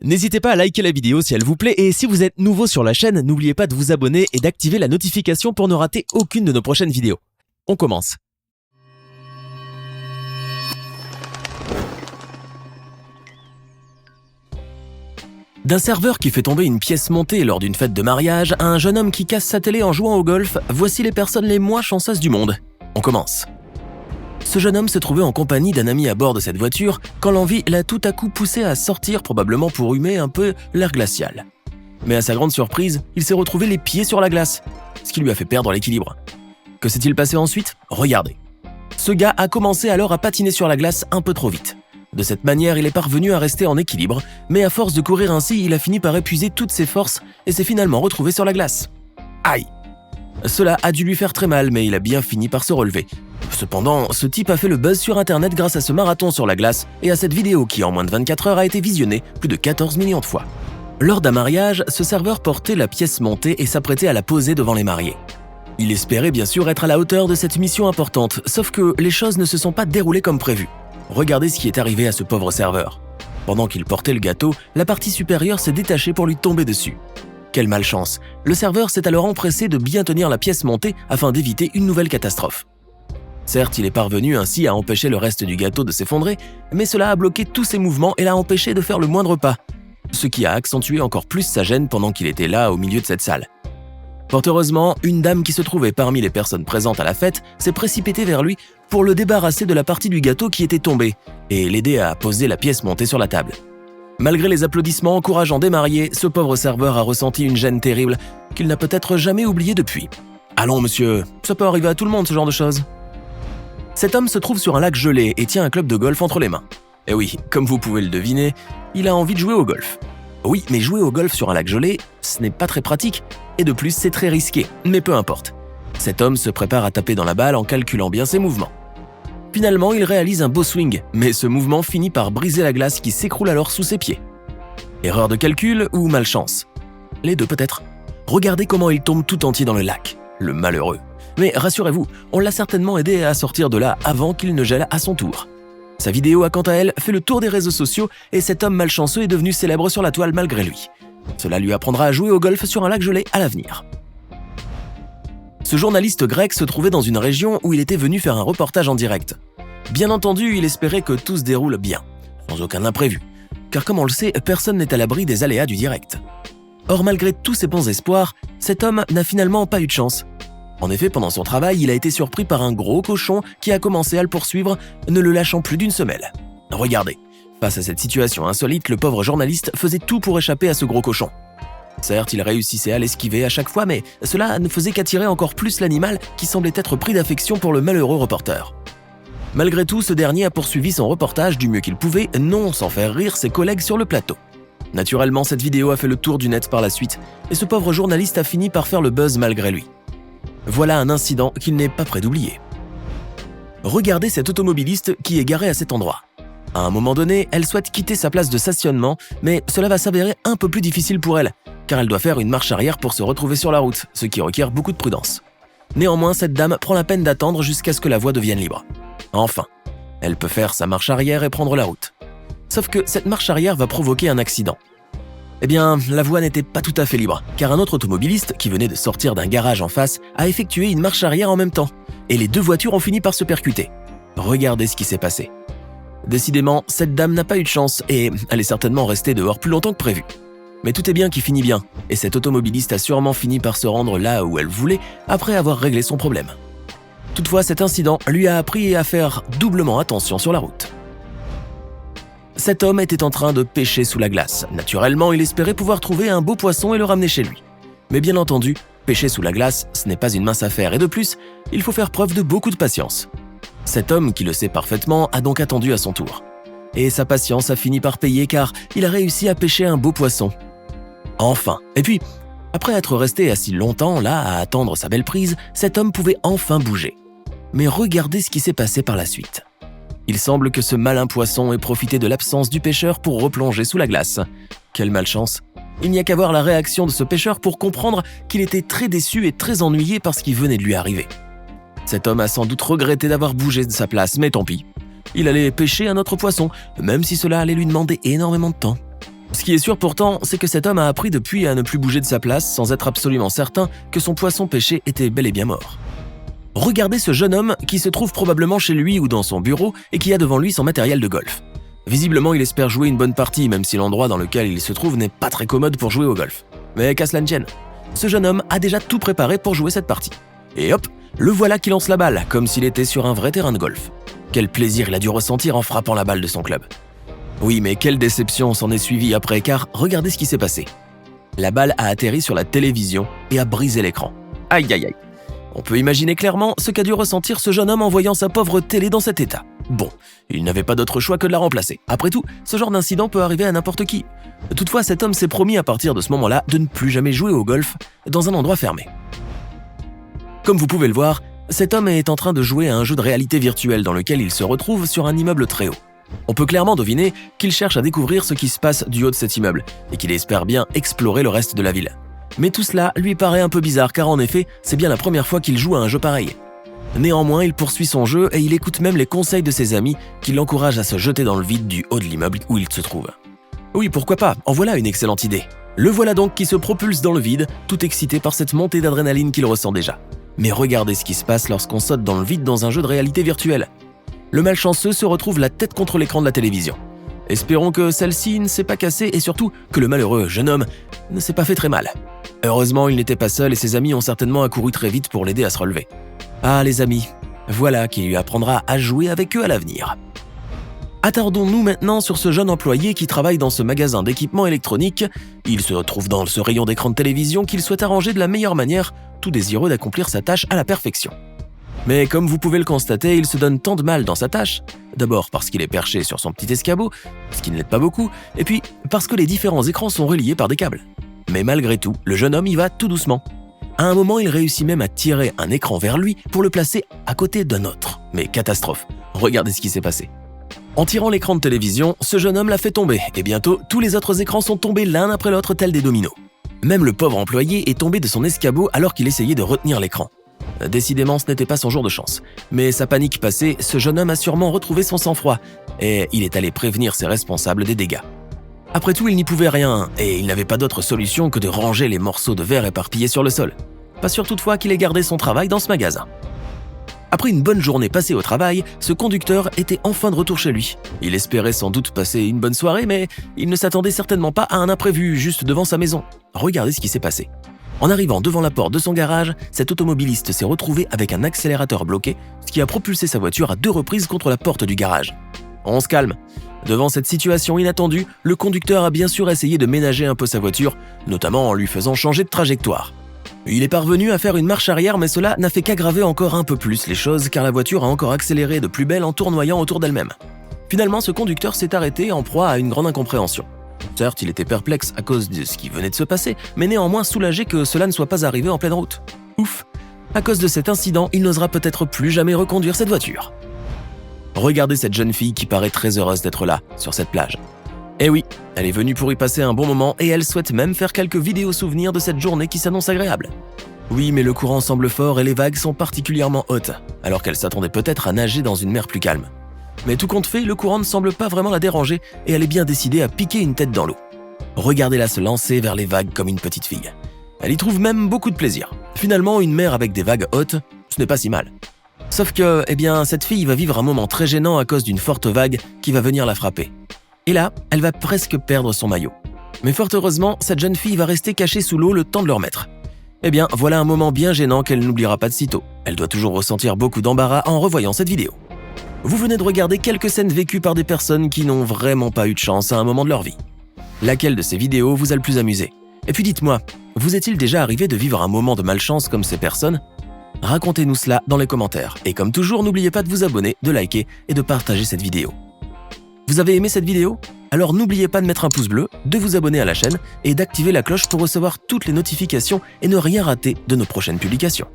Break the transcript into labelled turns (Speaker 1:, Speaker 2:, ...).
Speaker 1: N'hésitez pas à liker la vidéo si elle vous plaît et si vous êtes nouveau sur la chaîne, n'oubliez pas de vous abonner et d'activer la notification pour ne rater aucune de nos prochaines vidéos. On commence. D'un serveur qui fait tomber une pièce montée lors d'une fête de mariage à un jeune homme qui casse sa télé en jouant au golf, voici les personnes les moins chanceuses du monde. On commence. Ce jeune homme se trouvait en compagnie d'un ami à bord de cette voiture quand l'envie l'a tout à coup poussé à sortir, probablement pour humer un peu l'air glacial. Mais à sa grande surprise, il s'est retrouvé les pieds sur la glace, ce qui lui a fait perdre l'équilibre. Que s'est-il passé ensuite? Regardez. Ce gars a commencé alors à patiner sur la glace un peu trop vite. De cette manière, il est parvenu à rester en équilibre, mais à force de courir ainsi, il a fini par épuiser toutes ses forces et s'est finalement retrouvé sur la glace. Aïe! Cela a dû lui faire très mal, mais il a bien fini par se relever. Cependant, ce type a fait le buzz sur internet grâce à ce marathon sur la glace et à cette vidéo qui, en moins de 24 heures, a été visionnée plus de 14 millions de fois. Lors d'un mariage, ce serveur portait la pièce montée et s'apprêtait à la poser devant les mariés. Il espérait bien sûr être à la hauteur de cette mission importante, sauf que les choses ne se sont pas déroulées comme prévu. Regardez ce qui est arrivé à ce pauvre serveur. Pendant qu'il portait le gâteau, la partie supérieure s'est détachée pour lui tomber dessus. Quelle malchance! Le serveur s'est alors empressé de bien tenir la pièce montée afin d'éviter une nouvelle catastrophe. Certes, il est parvenu ainsi à empêcher le reste du gâteau de s'effondrer, mais cela a bloqué tous ses mouvements et l'a empêché de faire le moindre pas, ce qui a accentué encore plus sa gêne pendant qu'il était là au milieu de cette salle. Fort heureusement, une dame qui se trouvait parmi les personnes présentes à la fête s'est précipitée vers lui pour le débarrasser de la partie du gâteau qui était tombée et l'aider à poser la pièce montée sur la table. Malgré les applaudissements encourageants des mariés, ce pauvre serveur a ressenti une gêne terrible qu'il n'a peut-être jamais oubliée depuis. Allons monsieur, ça peut arriver à tout le monde ce genre de choses. Cet homme se trouve sur un lac gelé et tient un club de golf entre les mains. Et oui, comme vous pouvez le deviner, il a envie de jouer au golf. Oui, mais jouer au golf sur un lac gelé, ce n'est pas très pratique, et de plus c'est très risqué, mais peu importe. Cet homme se prépare à taper dans la balle en calculant bien ses mouvements. Finalement, il réalise un beau swing, mais ce mouvement finit par briser la glace qui s'écroule alors sous ses pieds. Erreur de calcul ou malchance? Les deux peut-être. Regardez comment il tombe tout entier dans le lac, le malheureux. Mais rassurez-vous, on l'a certainement aidé à sortir de là avant qu'il ne gèle à son tour. Sa vidéo a quant à elle fait le tour des réseaux sociaux et cet homme malchanceux est devenu célèbre sur la toile malgré lui. Cela lui apprendra à jouer au golf sur un lac gelé à l'avenir. Ce journaliste grec se trouvait dans une région où il était venu faire un reportage en direct. Bien entendu, il espérait que tout se déroule bien, sans aucun imprévu, car comme on le sait, personne n'est à l'abri des aléas du direct. Or, malgré tous ses bons espoirs, cet homme n'a finalement pas eu de chance. En effet, pendant son travail, il a été surpris par un gros cochon qui a commencé à le poursuivre, ne le lâchant plus d'une semelle. Regardez, face à cette situation insolite, le pauvre journaliste faisait tout pour échapper à ce gros cochon. Certes, il réussissait à l'esquiver à chaque fois, mais cela ne faisait qu'attirer encore plus l'animal qui semblait être pris d'affection pour le malheureux reporter. Malgré tout, ce dernier a poursuivi son reportage du mieux qu'il pouvait, non sans faire rire ses collègues sur le plateau. Naturellement, cette vidéo a fait le tour du net par la suite, et ce pauvre journaliste a fini par faire le buzz malgré lui. Voilà un incident qu'il n'est pas prêt d'oublier. Regardez cette automobiliste qui est garée à cet endroit. À un moment donné, elle souhaite quitter sa place de stationnement, mais cela va s'avérer un peu plus difficile pour elle, car elle doit faire une marche arrière pour se retrouver sur la route, ce qui requiert beaucoup de prudence. Néanmoins, cette dame prend la peine d'attendre jusqu'à ce que la voie devienne libre. Enfin, elle peut faire sa marche arrière et prendre la route. Sauf que cette marche arrière va provoquer un accident. Eh bien, la voie n'était pas tout à fait libre, car un autre automobiliste, qui venait de sortir d'un garage en face, a effectué une marche arrière en même temps, et les deux voitures ont fini par se percuter. Regardez ce qui s'est passé. Décidément, cette dame n'a pas eu de chance, et elle est certainement restée dehors plus longtemps que prévu. Mais tout est bien qui finit bien, et cette automobiliste a sûrement fini par se rendre là où elle voulait, après avoir réglé son problème. Toutefois, cet incident lui a appris à faire doublement attention sur la route. Cet homme était en train de pêcher sous la glace. Naturellement, il espérait pouvoir trouver un beau poisson et le ramener chez lui. Mais bien entendu, pêcher sous la glace, ce n'est pas une mince affaire et de plus, il faut faire preuve de beaucoup de patience. Cet homme, qui le sait parfaitement, a donc attendu à son tour. Et sa patience a fini par payer car il a réussi à pêcher un beau poisson. Enfin. Et puis, après être resté assis longtemps là à attendre sa belle prise, cet homme pouvait enfin bouger. Mais regardez ce qui s'est passé par la suite. Il semble que ce malin poisson ait profité de l'absence du pêcheur pour replonger sous la glace. Quelle malchance! Il n'y a qu'à voir la réaction de ce pêcheur pour comprendre qu'il était très déçu et très ennuyé par ce qui venait de lui arriver. Cet homme a sans doute regretté d'avoir bougé de sa place, mais tant pis. Il allait pêcher un autre poisson, même si cela allait lui demander énormément de temps. Ce qui est sûr pourtant, c'est que cet homme a appris depuis à ne plus bouger de sa place sans être absolument certain que son poisson pêché était bel et bien mort. Regardez ce jeune homme qui se trouve probablement chez lui ou dans son bureau et qui a devant lui son matériel de golf. Visiblement, il espère jouer une bonne partie, même si l'endroit dans lequel il se trouve n'est pas très commode pour jouer au golf. Mais qu'à cela ne tienne, ce jeune homme a déjà tout préparé pour jouer cette partie. Et hop, le voilà qui lance la balle, comme s'il était sur un vrai terrain de golf. Quel plaisir il a dû ressentir en frappant la balle de son club. Oui, mais quelle déception s'en est suivie après, car regardez ce qui s'est passé. La balle a atterri sur la télévision et a brisé l'écran. Aïe aïe aïe. On peut imaginer clairement ce qu'a dû ressentir ce jeune homme en voyant sa pauvre télé dans cet état. Bon, il n'avait pas d'autre choix que de la remplacer. Après tout, ce genre d'incident peut arriver à n'importe qui. Toutefois, cet homme s'est promis à partir de ce moment-là de ne plus jamais jouer au golf dans un endroit fermé. Comme vous pouvez le voir, cet homme est en train de jouer à un jeu de réalité virtuelle dans lequel il se retrouve sur un immeuble très haut. On peut clairement deviner qu'il cherche à découvrir ce qui se passe du haut de cet immeuble et qu'il espère bien explorer le reste de la ville. Mais tout cela lui paraît un peu bizarre car en effet, c'est bien la première fois qu'il joue à un jeu pareil. Néanmoins, il poursuit son jeu et il écoute même les conseils de ses amis qui l'encouragent à se jeter dans le vide du haut de l'immeuble où il se trouve. Oui, pourquoi pas, en voilà une excellente idée. Le voilà donc qui se propulse dans le vide, tout excité par cette montée d'adrénaline qu'il ressent déjà. Mais regardez ce qui se passe lorsqu'on saute dans le vide dans un jeu de réalité virtuelle. Le malchanceux se retrouve la tête contre l'écran de la télévision. Espérons que celle-ci ne s'est pas cassée et surtout que le malheureux jeune homme ne s'est pas fait très mal. Heureusement, il n'était pas seul et ses amis ont certainement accouru très vite pour l'aider à se relever. Ah les amis, voilà qui lui apprendra à jouer avec eux à l'avenir. Attardons-nous maintenant sur ce jeune employé qui travaille dans ce magasin d'équipements électroniques. Il se trouve dans ce rayon d'écran de télévision qu'il souhaite arranger de la meilleure manière, tout désireux d'accomplir sa tâche à la perfection. Mais comme vous pouvez le constater, il se donne tant de mal dans sa tâche. D'abord parce qu'il est perché sur son petit escabeau, ce qui ne l'aide pas beaucoup, et puis parce que les différents écrans sont reliés par des câbles. Mais malgré tout, le jeune homme y va tout doucement. À un moment, il réussit même à tirer un écran vers lui pour le placer à côté d'un autre. Mais catastrophe, regardez ce qui s'est passé. En tirant l'écran de télévision, ce jeune homme l'a fait tomber, et bientôt, tous les autres écrans sont tombés l'un après l'autre tels des dominos. Même le pauvre employé est tombé de son escabeau alors qu'il essayait de retenir l'écran. Décidément, ce n'était pas son jour de chance. Mais sa panique passée, ce jeune homme a sûrement retrouvé son sang-froid, et il est allé prévenir ses responsables des dégâts. Après tout, il n'y pouvait rien, et il n'avait pas d'autre solution que de ranger les morceaux de verre éparpillés sur le sol. Pas sûr toutefois qu'il ait gardé son travail dans ce magasin. Après une bonne journée passée au travail, ce conducteur était enfin de retour chez lui. Il espérait sans doute passer une bonne soirée, mais il ne s'attendait certainement pas à un imprévu juste devant sa maison. Regardez ce qui s'est passé. En arrivant devant la porte de son garage, cet automobiliste s'est retrouvé avec un accélérateur bloqué, ce qui a propulsé sa voiture à 2 reprises contre la porte du garage. On se calme. Devant cette situation inattendue, le conducteur a bien sûr essayé de ménager un peu sa voiture, notamment en lui faisant changer de trajectoire. Il est parvenu à faire une marche arrière, mais cela n'a fait qu'aggraver encore un peu plus les choses car la voiture a encore accéléré de plus belle en tournoyant autour d'elle-même. Finalement, ce conducteur s'est arrêté en proie à une grande incompréhension. Certes, il était perplexe à cause de ce qui venait de se passer, mais néanmoins soulagé que cela ne soit pas arrivé en pleine route. Ouf! À cause de cet incident, il n'osera peut-être plus jamais reconduire cette voiture. Regardez cette jeune fille qui paraît très heureuse d'être là, sur cette plage. Eh oui, elle est venue pour y passer un bon moment et elle souhaite même faire quelques vidéos souvenirs de cette journée qui s'annonce agréable. Oui, mais le courant semble fort et les vagues sont particulièrement hautes, alors qu'elle s'attendait peut-être à nager dans une mer plus calme. Mais tout compte fait, le courant ne semble pas vraiment la déranger et elle est bien décidée à piquer une tête dans l'eau. Regardez-la se lancer vers les vagues comme une petite fille. Elle y trouve même beaucoup de plaisir. Finalement, une mer avec des vagues hautes, ce n'est pas si mal. Sauf que, cette fille va vivre un moment très gênant à cause d'une forte vague qui va venir la frapper. Et là, elle va presque perdre son maillot. Mais fort heureusement, cette jeune fille va rester cachée sous l'eau le temps de le remettre. Voilà un moment bien gênant qu'elle n'oubliera pas de sitôt. Elle doit toujours ressentir beaucoup d'embarras en revoyant cette vidéo. Vous venez de regarder quelques scènes vécues par des personnes qui n'ont vraiment pas eu de chance à un moment de leur vie. Laquelle de ces vidéos vous a le plus amusé? Et puis dites-moi, vous est-il déjà arrivé de vivre un moment de malchance comme ces personnes? Racontez-nous cela dans les commentaires. Et comme toujours, n'oubliez pas de vous abonner, de liker et de partager cette vidéo. Vous avez aimé cette vidéo? Alors n'oubliez pas de mettre un pouce bleu, de vous abonner à la chaîne et d'activer la cloche pour recevoir toutes les notifications et ne rien rater de nos prochaines publications.